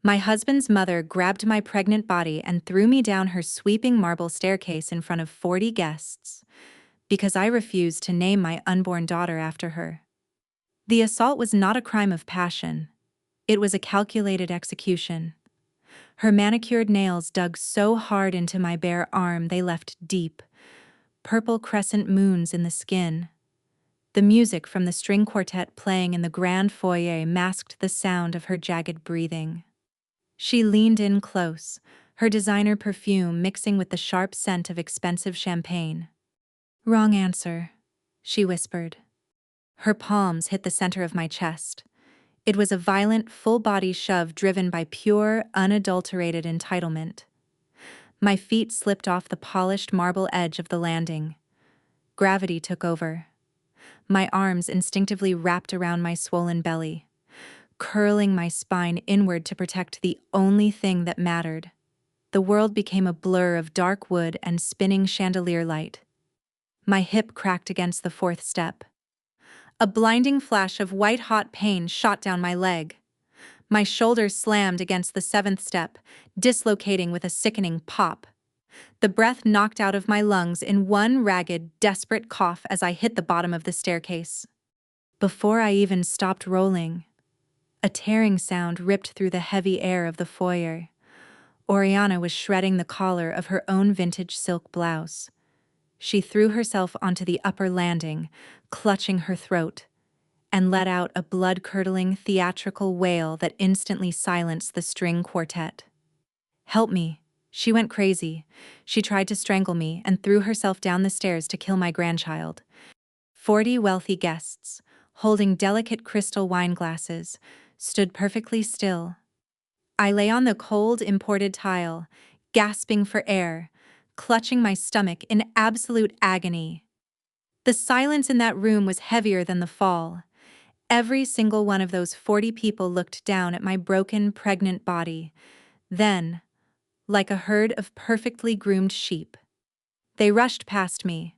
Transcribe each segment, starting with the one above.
My husband's mother grabbed my pregnant body and threw me down her sweeping marble staircase in front of 40 guests, because I refused to name my unborn daughter after her. The assault was not a crime of passion. It was a calculated execution. Her manicured nails dug so hard into my bare arm they left deep, purple crescent moons in the skin. The music from the string quartet playing in the grand foyer masked the sound of her jagged breathing. She leaned in close, her designer perfume mixing with the sharp scent of expensive champagne. "Wrong answer," she whispered. Her palms hit the center of my chest. It was a violent, full-body shove driven by pure, unadulterated entitlement. My feet slipped off the polished marble edge of the landing. Gravity took over. My arms instinctively wrapped around my swollen belly, curling my spine inward to protect the only thing that mattered. The world became a blur of dark wood and spinning chandelier light. My hip cracked against the fourth step. A blinding flash of white-hot pain shot down my leg. My shoulder slammed against the seventh step, dislocating with a sickening pop. The breath knocked out of my lungs in one ragged, desperate cough as I hit the bottom of the staircase. Before I even stopped rolling, a tearing sound ripped through the heavy air of the foyer. Oriana was shredding the collar of her own vintage silk blouse. She threw herself onto the upper landing, clutching her throat, and let out a blood-curdling, theatrical wail that instantly silenced the string quartet. "Help me." She went crazy. She tried to strangle me and threw herself down the stairs to kill my grandchild. 40 wealthy guests, holding delicate crystal wine glasses, stood perfectly still. I lay on the cold, imported tile, gasping for air, clutching my stomach in absolute agony. The silence in that room was heavier than the fall. Every single one of those 40 people looked down at my broken, pregnant body. Then, like a herd of perfectly groomed sheep, they rushed past me.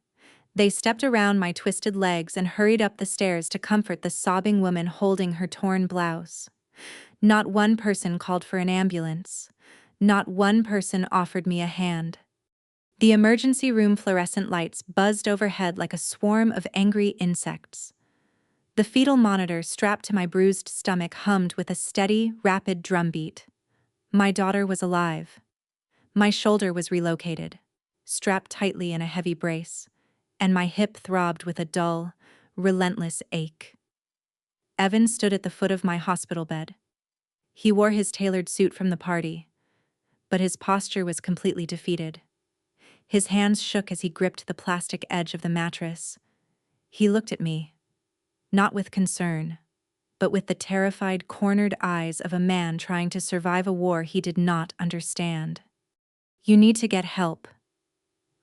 They stepped around my twisted legs and hurried up the stairs to comfort the sobbing woman holding her torn blouse. Not one person called for an ambulance. Not one person offered me a hand. The emergency room fluorescent lights buzzed overhead like a swarm of angry insects. The fetal monitor strapped to my bruised stomach hummed with a steady, rapid drumbeat. My daughter was alive. My shoulder was relocated, strapped tightly in a heavy brace, and my hip throbbed with a dull, relentless ache. Evan stood at the foot of my hospital bed. He wore his tailored suit from the party, but his posture was completely defeated. His hands shook as he gripped the plastic edge of the mattress. He looked at me, not with concern, but with the terrified, cornered eyes of a man trying to survive a war he did not understand. "You need to get help,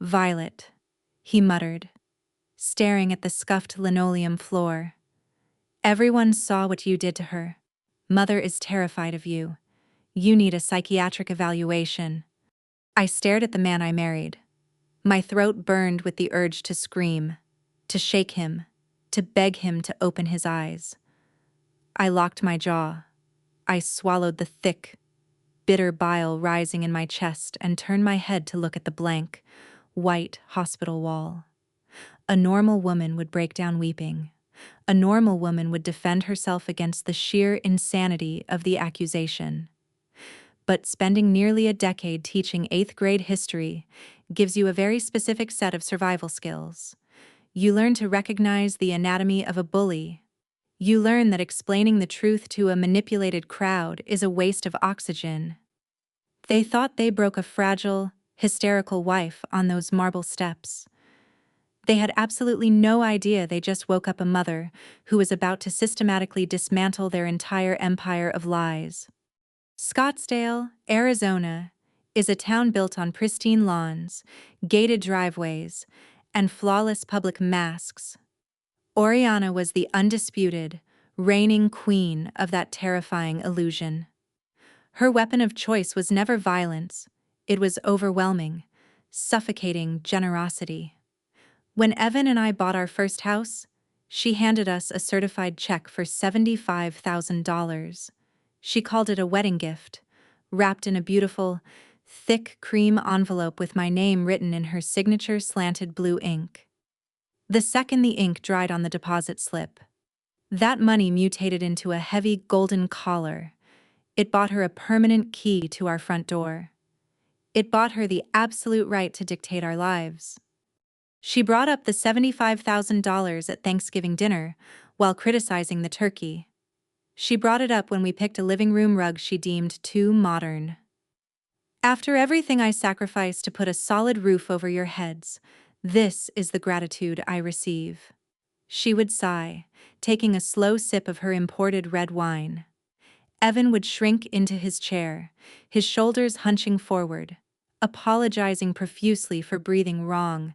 Violet," he muttered, staring at the scuffed linoleum floor. "Everyone saw what you did to her. Mother is terrified of you. You need a psychiatric evaluation." I stared at the man I married. My throat burned with the urge to scream, to shake him, to beg him to open his eyes. I locked my jaw. I swallowed the thick, bitter bile rising in my chest and turned my head to look at the blank, white hospital wall. A normal woman would break down weeping. A normal woman would defend herself against the sheer insanity of the accusation. But spending nearly a decade teaching 8th grade history gives you a very specific set of survival skills. You learn to recognize the anatomy of a bully. You learn that explaining the truth to a manipulated crowd is a waste of oxygen. They thought they broke a fragile, hysterical wife on those marble steps. They had absolutely no idea they just woke up a mother who was about to systematically dismantle their entire empire of lies. Scottsdale, Arizona, is a town built on pristine lawns, gated driveways, and flawless public masks. Oriana was the undisputed, reigning queen of that terrifying illusion. Her weapon of choice was never violence. It was overwhelming, suffocating generosity. When Evan and I bought our first house, she handed us a certified check for $75,000. She called it a wedding gift, wrapped in a beautiful, thick cream envelope with my name written in her signature slanted blue ink. The second the ink dried on the deposit slip, that money mutated into a heavy golden collar. It bought her a permanent key to our front door. It bought her the absolute right to dictate our lives. She brought up the $75,000 at Thanksgiving dinner while criticizing the turkey. She brought it up when we picked a living room rug she deemed too modern. After everything I sacrificed to put a solid roof over your heads, this is the gratitude I receive. She would sigh, taking a slow sip of her imported red wine. Evan would shrink into his chair, his shoulders hunching forward, apologizing profusely for breathing wrong.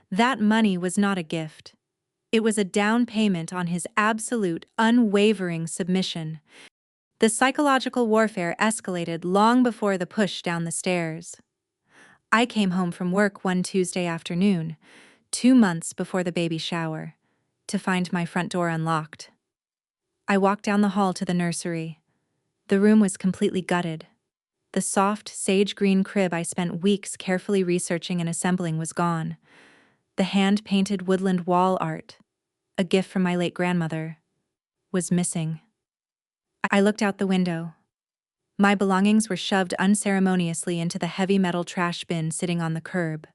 That money was not a gift. It was a down payment on his absolute, unwavering submission. The psychological warfare escalated long before the push down the stairs. I came home from work one Tuesday afternoon, 2 months before the baby shower, to find my front door unlocked. I walked down the hall to the nursery. The room was completely gutted. The soft, sage-green crib I spent weeks carefully researching and assembling was gone. The hand-painted woodland wall art, a gift from my late grandmother, was missing. I looked out the window. My belongings were shoved unceremoniously into the heavy metal trash bin sitting on the curb.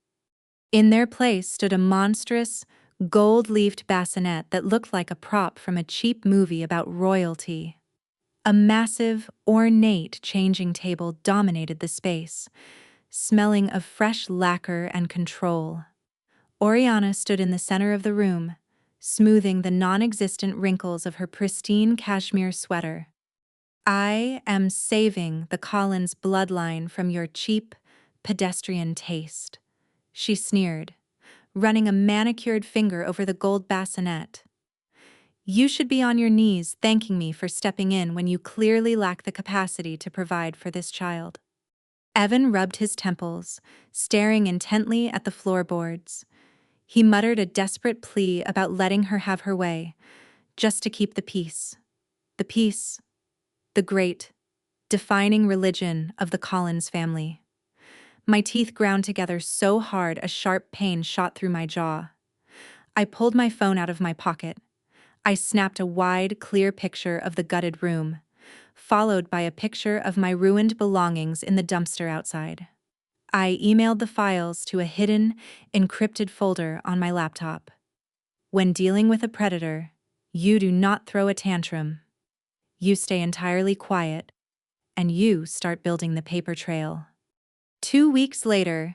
In their place stood a monstrous, gold-leafed bassinet that looked like a prop from a cheap movie about royalty. A massive, ornate changing table dominated the space, smelling of fresh lacquer and control. Oriana stood in the center of the room, smoothing the non-existent wrinkles of her pristine cashmere sweater. I am saving the Collins bloodline from your cheap, pedestrian taste, she sneered, running a manicured finger over the gold bassinet. You should be on your knees thanking me for stepping in when you clearly lack the capacity to provide for this child. Evan rubbed his temples, staring intently at the floorboards. He muttered a desperate plea about letting her have her way, just to keep the peace. The peace, the great, defining religion of the Collins family. My teeth ground together so hard a sharp pain shot through my jaw. I pulled my phone out of my pocket. I snapped a wide, clear picture of the gutted room, followed by a picture of my ruined belongings in the dumpster outside. I emailed the files to a hidden, encrypted folder on my laptop. When dealing with a predator, you do not throw a tantrum. You stay entirely quiet, and you start building the paper trail. 2 weeks later,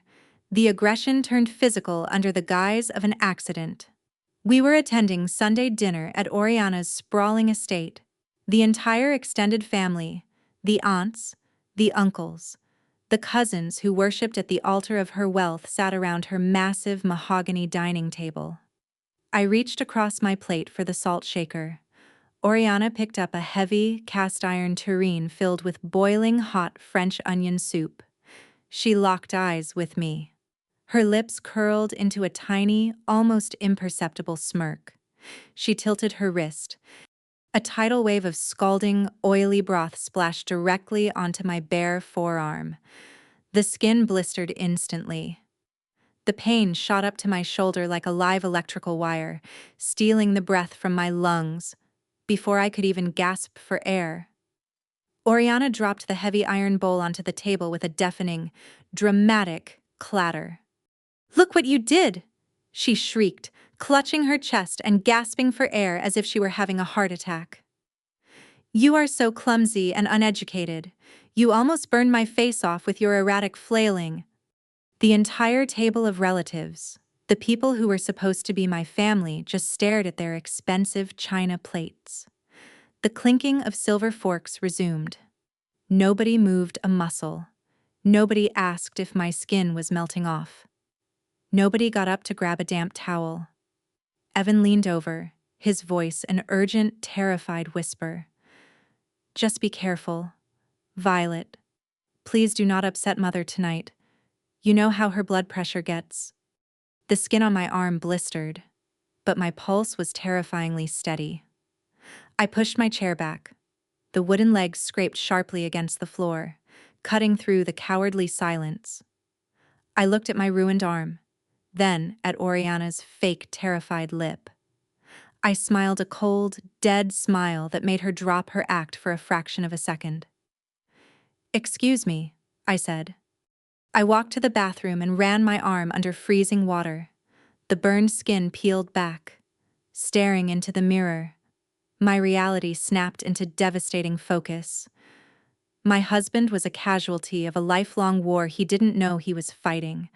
the aggression turned physical under the guise of an accident. We were attending Sunday dinner at Oriana's sprawling estate. The entire extended family, the aunts, the uncles, the cousins who worshipped at the altar of her wealth sat around her massive mahogany dining table. I reached across my plate for the salt shaker. Oriana picked up a heavy, cast-iron tureen filled with boiling hot French onion soup. She locked eyes with me. Her lips curled into a tiny, almost imperceptible smirk. She tilted her wrist. A tidal wave of scalding, oily broth splashed directly onto my bare forearm. The skin blistered instantly. The pain shot up to my shoulder like a live electrical wire, stealing the breath from my lungs before I could even gasp for air. Oriana dropped the heavy iron bowl onto the table with a deafening, dramatic clatter. "Look what you did!" she shrieked, clutching her chest and gasping for air as if she were having a heart attack. "You are so clumsy and uneducated. You almost burned my face off with your erratic flailing." The entire table of relatives, the people who were supposed to be my family, just stared at their expensive china plates. The clinking of silver forks resumed. Nobody moved a muscle. Nobody asked if my skin was melting off. Nobody got up to grab a damp towel. Evan leaned over, his voice an urgent, terrified whisper. "Just be careful. Violet, please do not upset Mother tonight. You know how her blood pressure gets." The skin on my arm blistered, but my pulse was terrifyingly steady. I pushed my chair back. The wooden legs scraped sharply against the floor, cutting through the cowardly silence. I looked at my ruined arm, then at Oriana's fake, terrified lip. I smiled a cold, dead smile that made her drop her act for a fraction of a second. "Excuse me," I said. I walked to the bathroom and ran my arm under freezing water. The burned skin peeled back. Staring into the mirror, my reality snapped into devastating focus. My husband was a casualty of a lifelong war he didn't know he was fighting,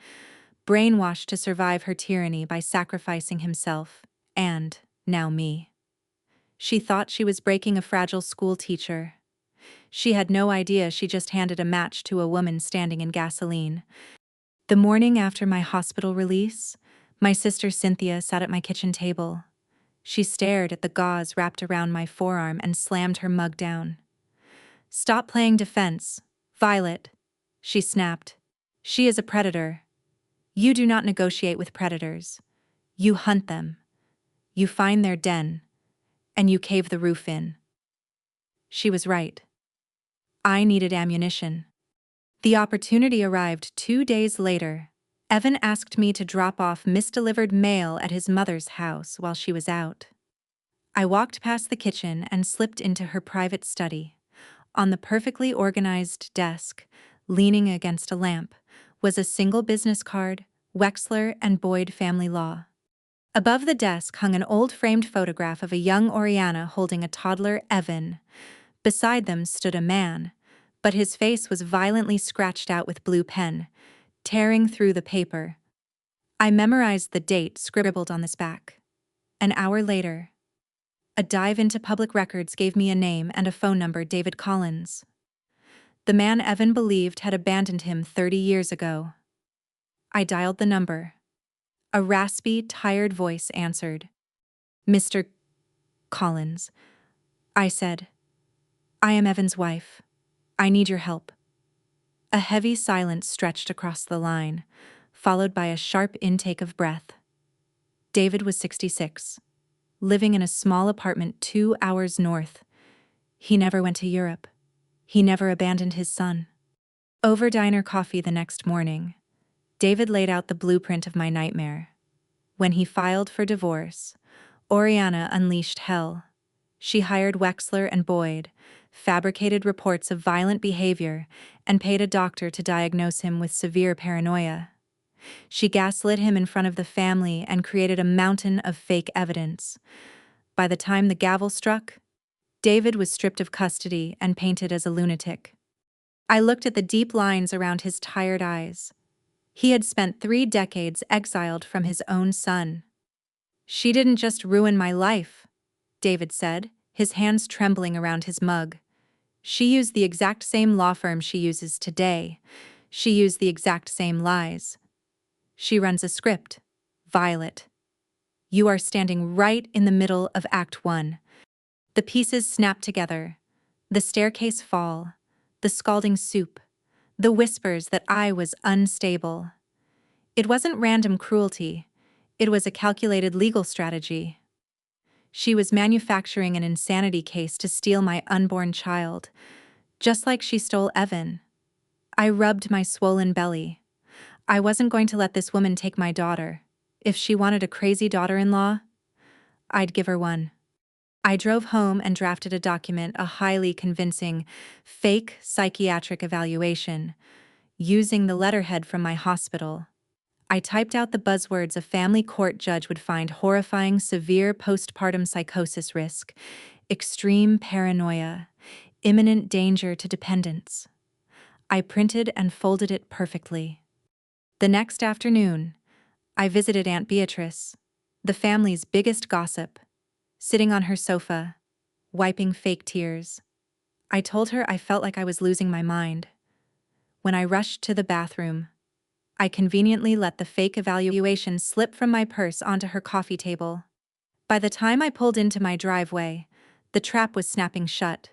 brainwashed to survive her tyranny by sacrificing himself, and, now me. She thought she was breaking a fragile school teacher. She had no idea she just handed a match to a woman standing in gasoline. The morning after my hospital release, my sister Cynthia sat at my kitchen table. She stared at the gauze wrapped around my forearm and slammed her mug down. "Stop playing defense, Violet," she snapped. "She is a predator. You do not negotiate with predators. You hunt them. You find their den, and you cave the roof in." She was right. I needed ammunition. The opportunity arrived 2 days later. Evan asked me to drop off misdelivered mail at his mother's house while she was out. I walked past the kitchen and slipped into her private study. On the perfectly organized desk, leaning against a lamp, was a single business card, Wexler and Boyd Family Law. Above the desk hung an old framed photograph of a young Oriana holding a toddler, Evan. Beside them stood a man, but his face was violently scratched out with blue pen, tearing through the paper. I memorized the date scribbled on this back. An hour later, a dive into public records gave me a name and a phone number: David Collins. The man Evan believed had abandoned him 30 years ago. I dialed the number. A raspy, tired voice answered. "Mr. Collins," I said. "I am Evan's wife. I need your help." A heavy silence stretched across the line, followed by a sharp intake of breath. David was 66, living in a small apartment 2 hours north. He never went to Europe. He never abandoned his son. Over diner coffee the next morning, David laid out the blueprint of my nightmare. When he filed for divorce, Oriana unleashed hell. She hired Wexler and Boyd, fabricated reports of violent behavior, and paid a doctor to diagnose him with severe paranoia. She gaslit him in front of the family and created a mountain of fake evidence. By the time the gavel struck, David was stripped of custody and painted as a lunatic. I looked at the deep lines around his tired eyes. He had spent 3 decades exiled from his own son. "She didn't just ruin my life," David said, his hands trembling around his mug. "She used the exact same law firm she uses today. She used the exact same lies. She runs a script, Violet. You are standing right in the middle of Act 1. The pieces snap together. The staircase fall. The scalding soup. The whispers that I was unstable. It wasn't random cruelty. It was a calculated legal strategy. She was manufacturing an insanity case to steal my unborn child, just like she stole Evan. I rubbed my swollen belly. I wasn't going to let this woman take my daughter. If she wanted a crazy daughter-in-law, I'd give her one. I drove home and drafted a document, a highly convincing, fake psychiatric evaluation, using the letterhead from my hospital. I typed out the buzzwords a family court judge would find horrifying: severe postpartum psychosis risk, extreme paranoia, imminent danger to dependents. I printed and folded it perfectly. The next afternoon, I visited Aunt Beatrice, the family's biggest gossip, sitting on her sofa, wiping fake tears. I told her I felt like I was losing my mind. When I rushed to the bathroom, I conveniently let the fake evaluation slip from my purse onto her coffee table. By the time I pulled into my driveway, the trap was snapping shut.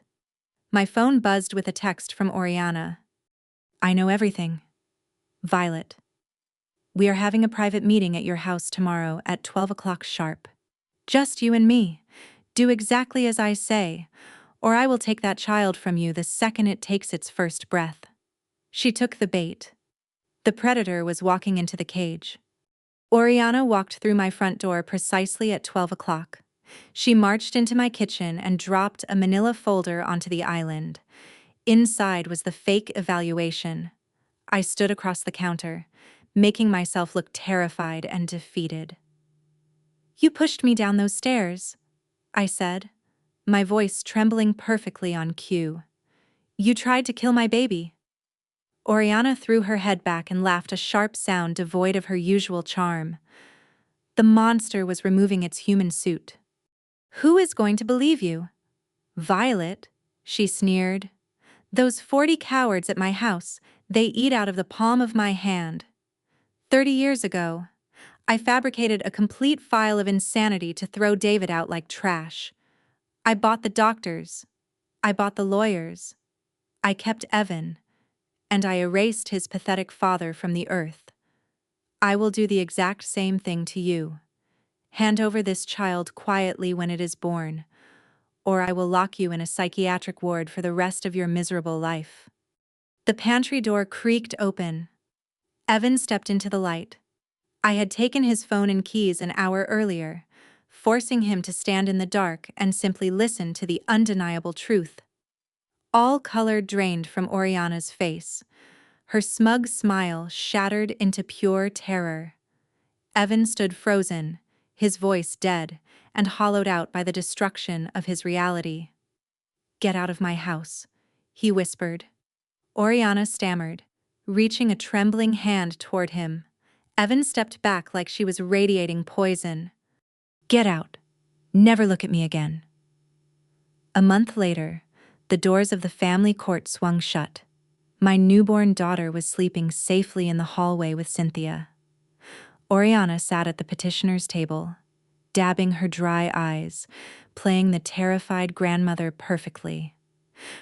My phone buzzed with a text from Oriana. "I know everything. Violet. We are having a private meeting at your house tomorrow at 12 o'clock sharp. Just you and me. Do exactly as I say, or I will take that child from you the second it takes its first breath." She took the bait. The predator was walking into the cage. Oriana walked through my front door precisely at 12 o'clock. She marched into my kitchen and dropped a manila folder onto the island. Inside was the fake evaluation. I stood across the counter, making myself look terrified and defeated. "You pushed me down those stairs," I said, my voice trembling perfectly on cue. "You tried to kill my baby." Oriana threw her head back and laughed, a sharp sound devoid of her usual charm. The monster was removing its human suit. "Who is going to believe you?" "Violet," she sneered. "Those 40 cowards at my house, they eat out of the palm of my hand. 30 years ago, I fabricated a complete file of insanity to throw David out like trash. I bought the doctors. I bought the lawyers. I kept Evan. And I erased his pathetic father from the earth. I will do the exact same thing to you. Hand over this child quietly when it is born, or I will lock you in a psychiatric ward for the rest of your miserable life." The pantry door creaked open. Evan stepped into the light. I had taken his phone and keys an hour earlier, forcing him to stand in the dark and simply listen to the undeniable truth. All color drained from Oriana's face. Her smug smile shattered into pure terror. Evan stood frozen, his voice dead and hollowed out by the destruction of his reality. "Get out of my house," he whispered. Oriana stammered, reaching a trembling hand toward him. Evan stepped back like she was radiating poison. "Get out. Never look at me again." A month later, the doors of the family court swung shut. My newborn daughter was sleeping safely in the hallway with Cynthia. Oriana sat at the petitioner's table, dabbing her dry eyes, playing the terrified grandmother perfectly.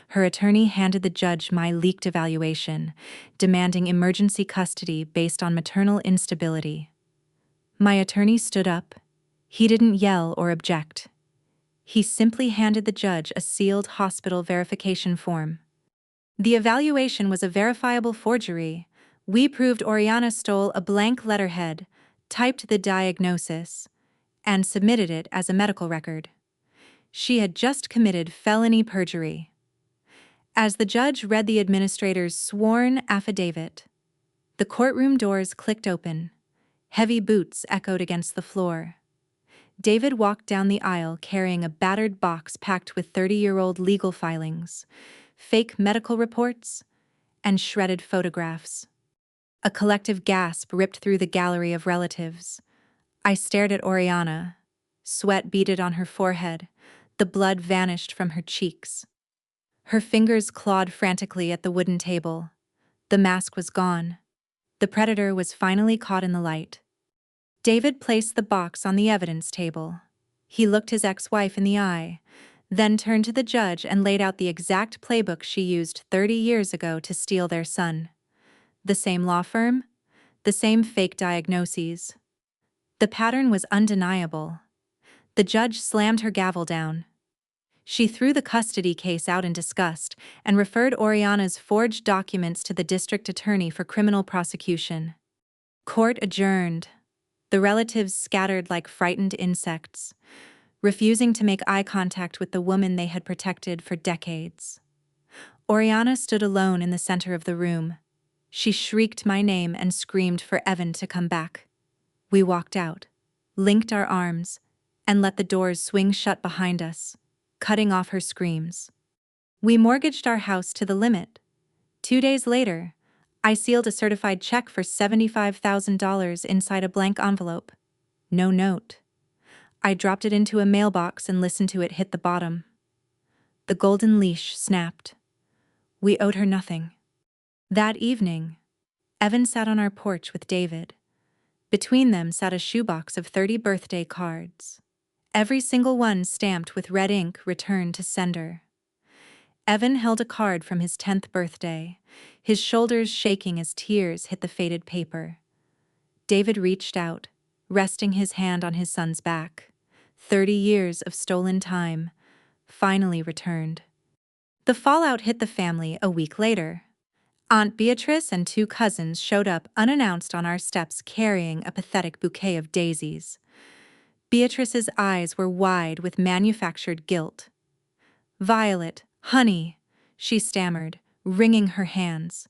Her attorney handed the judge my leaked evaluation, demanding emergency custody based on maternal instability. My attorney stood up. He didn't yell or object. He simply handed the judge a sealed hospital verification form. The evaluation was a verifiable forgery. We proved Oriana stole a blank letterhead, typed the diagnosis, and submitted it as a medical record. She had just committed felony perjury. As the judge read the administrator's sworn affidavit, the courtroom doors clicked open. Heavy boots echoed against the floor. David walked down the aisle carrying a battered box packed with 30-year-old legal filings, fake medical reports, and shredded photographs. A collective gasp ripped through the gallery of relatives. I stared at Oriana. Sweat beaded on her forehead. The blood vanished from her cheeks. Her fingers clawed frantically at the wooden table. The mask was gone. The predator was finally caught in the light. David placed the box on the evidence table. He looked his ex-wife in the eye, then turned to the judge and laid out the exact playbook she used 30 years ago to steal their son. The same law firm, the same fake diagnoses. The pattern was undeniable. The judge slammed her gavel down. She threw the custody case out in disgust and referred Oriana's forged documents to the district attorney for criminal prosecution. Court adjourned. The relatives scattered like frightened insects, refusing to make eye contact with the woman they had protected for decades. Oriana stood alone in the center of the room. She shrieked my name and screamed for Evan to come back. We walked out, linked our arms, and let the doors swing shut behind us, cutting off her screams. We mortgaged our house to the limit. 2 days later, I sealed a certified check for $75,000 inside a blank envelope. No note. I dropped it into a mailbox and listened to it hit the bottom. The golden leash snapped. We owed her nothing. That evening, Evan sat on our porch with David. Between them sat a shoebox of 30 birthday cards. Every single one stamped with red ink, returned to sender. Evan held a card from his 10th birthday, his shoulders shaking as tears hit the faded paper. David reached out, resting his hand on his son's back. 30 years of stolen time, finally returned. The fallout hit the family a week later. Aunt Beatrice and two cousins showed up unannounced on our steps carrying a pathetic bouquet of daisies. Beatrice's eyes were wide with manufactured guilt. "Violet, honey," she stammered, wringing her hands.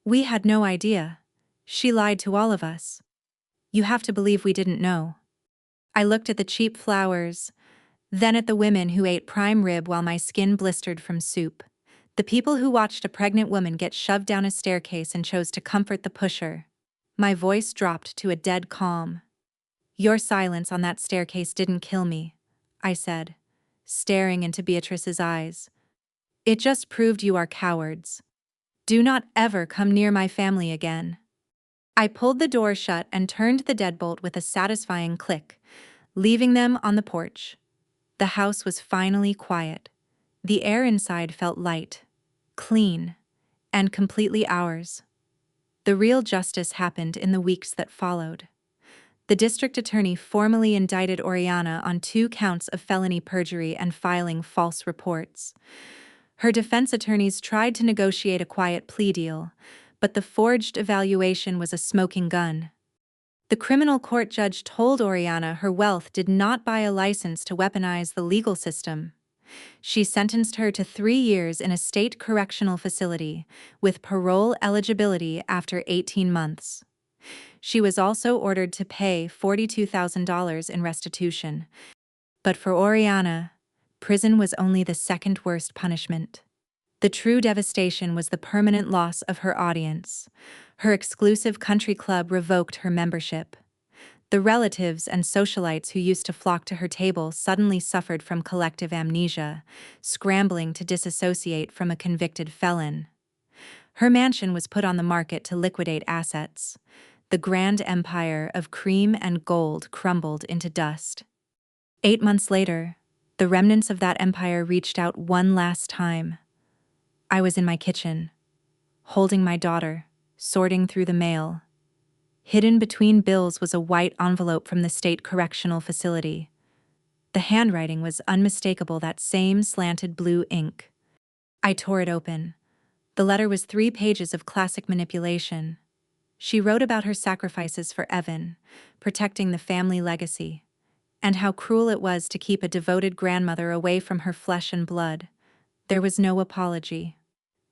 "We had no idea. She lied to all of us. You have to believe we didn't know." I looked at the cheap flowers, then at the women who ate prime rib while my skin blistered from soup. The people who watched a pregnant woman get shoved down a staircase and chose to comfort the pusher. My voice dropped to a dead calm. "Your silence on that staircase didn't kill me," I said, staring into Beatrice's eyes. "It just proved you are cowards. Do not ever come near my family again." I pulled the door shut and turned the deadbolt with a satisfying click, leaving them on the porch. The house was finally quiet. The air inside felt light, clean, and completely ours. The real justice happened in the weeks that followed. The district attorney formally indicted Oriana on 2 counts of felony perjury and filing false reports. Her defense attorneys tried to negotiate a quiet plea deal, but the forged evaluation was a smoking gun. The criminal court judge told Oriana her wealth did not buy a license to weaponize the legal system. She sentenced her to 3 years in a state correctional facility, with parole eligibility after 18 months. She was also ordered to pay $42,000 in restitution. But for Oriana, prison was only the second worst punishment. The true devastation was the permanent loss of her audience. Her exclusive country club revoked her membership. The relatives and socialites who used to flock to her table suddenly suffered from collective amnesia, scrambling to disassociate from a convicted felon. Her mansion was put on the market to liquidate assets. The grand empire of cream and gold crumbled into dust. 8 months later, the remnants of that empire reached out one last time. I was in my kitchen, holding my daughter, sorting through the mail. Hidden between bills was a white envelope from the state correctional facility. The handwriting was unmistakable, that same slanted blue ink. I tore it open. The letter was 3 pages of classic manipulation. She wrote about her sacrifices for Evan, protecting the family legacy, and how cruel it was to keep a devoted grandmother away from her flesh and blood. There was no apology,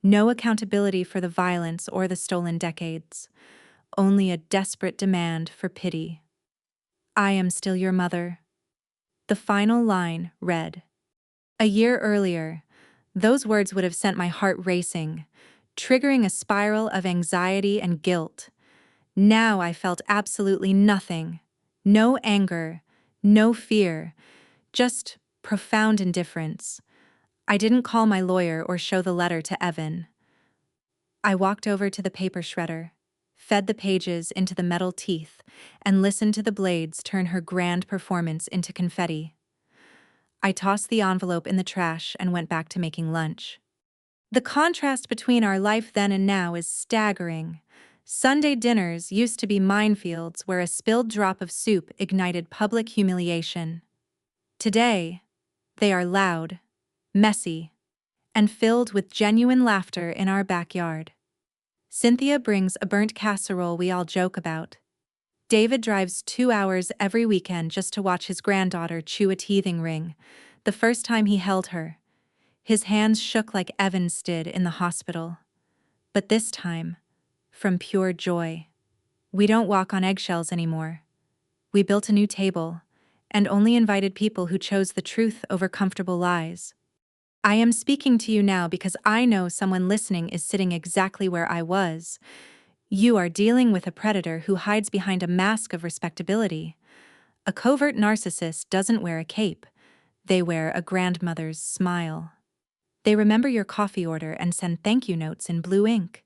no accountability for the violence or the stolen decades, only a desperate demand for pity. "I am still your mother." The final line read. A year earlier, those words would have sent my heart racing, triggering a spiral of anxiety and guilt. Now I felt absolutely nothing. No anger, no fear, just profound indifference. I didn't call my lawyer or show the letter to Evan. I walked over to the paper shredder, fed the pages into the metal teeth, and listened to the blades turn her grand performance into confetti. I tossed the envelope in the trash and went back to making lunch. The contrast between our life then and now is staggering. Sunday dinners used to be minefields where a spilled drop of soup ignited public humiliation. Today, they are loud, messy, and filled with genuine laughter in our backyard. Cynthia brings a burnt casserole we all joke about. David drives 2 hours every weekend just to watch his granddaughter chew a teething ring. The first time he held her, his hands shook like Evan's did in the hospital. But this time, from pure joy. We don't walk on eggshells anymore. We built a new table, and only invited people who chose the truth over comfortable lies. I am speaking to you now because I know someone listening is sitting exactly where I was. You are dealing with a predator who hides behind a mask of respectability. A covert narcissist doesn't wear a cape. They wear a grandmother's smile. They remember your coffee order and send thank you notes in blue ink.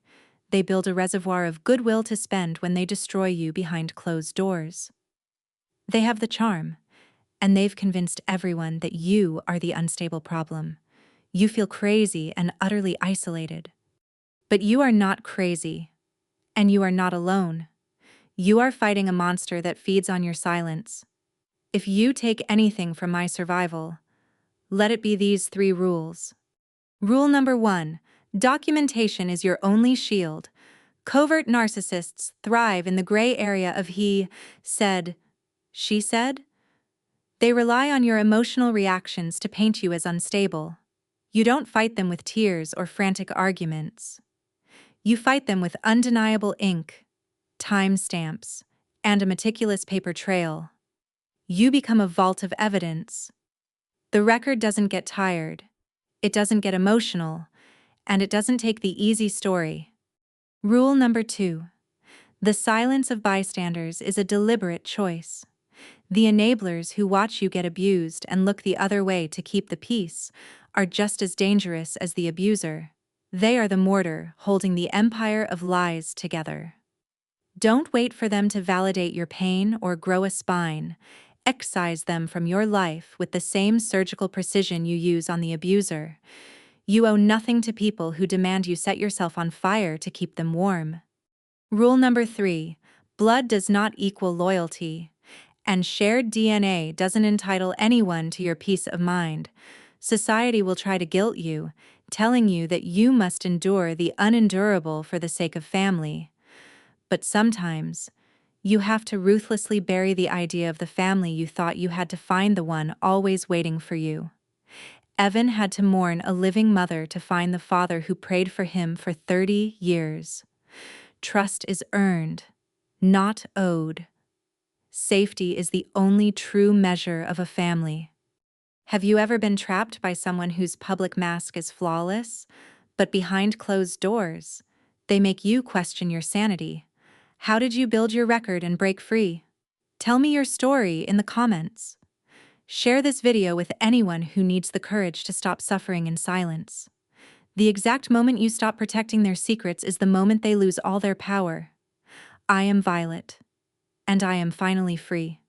They build a reservoir of goodwill to spend when they destroy you behind closed doors. They have the charm, and they've convinced everyone that you are the unstable problem. You feel crazy and utterly isolated. But you are not crazy, and you are not alone. You are fighting a monster that feeds on your silence. If you take anything from my survival, let it be these 3 rules. Rule number 1, Documentation is your only shield. Covert narcissists thrive in the gray area of he said, she said. They rely on your emotional reactions to paint you as unstable. You don't fight them with tears or frantic arguments. You fight them with undeniable ink, timestamps, and a meticulous paper trail. You become a vault of evidence. The record doesn't get tired, it doesn't get emotional, and it doesn't take the easy story. Rule number 2. The silence of bystanders is a deliberate choice. The enablers who watch you get abused and look the other way to keep the peace are just as dangerous as the abuser. They are the mortar holding the empire of lies together. Don't wait for them to validate your pain or grow a spine. Excise them from your life with the same surgical precision you use on the abuser. You owe nothing to people who demand you set yourself on fire to keep them warm. Rule number 3. Blood does not equal loyalty. And shared DNA doesn't entitle anyone to your peace of mind. Society will try to guilt you, telling you that you must endure the unendurable for the sake of family. But sometimes, you have to ruthlessly bury the idea of the family you thought you had to find the one always waiting for you. Evan had to mourn a living mother to find the father who prayed for him for 30 years. Trust is earned, not owed. Safety is the only true measure of a family. Have you ever been trapped by someone whose public mask is flawless, but behind closed doors, they make you question your sanity? How did you build your record and break free? Tell me your story in the comments. Share this video with anyone who needs the courage to stop suffering in silence. The exact moment you stop protecting their secrets is the moment they lose all their power. I am Violet, and I am finally free.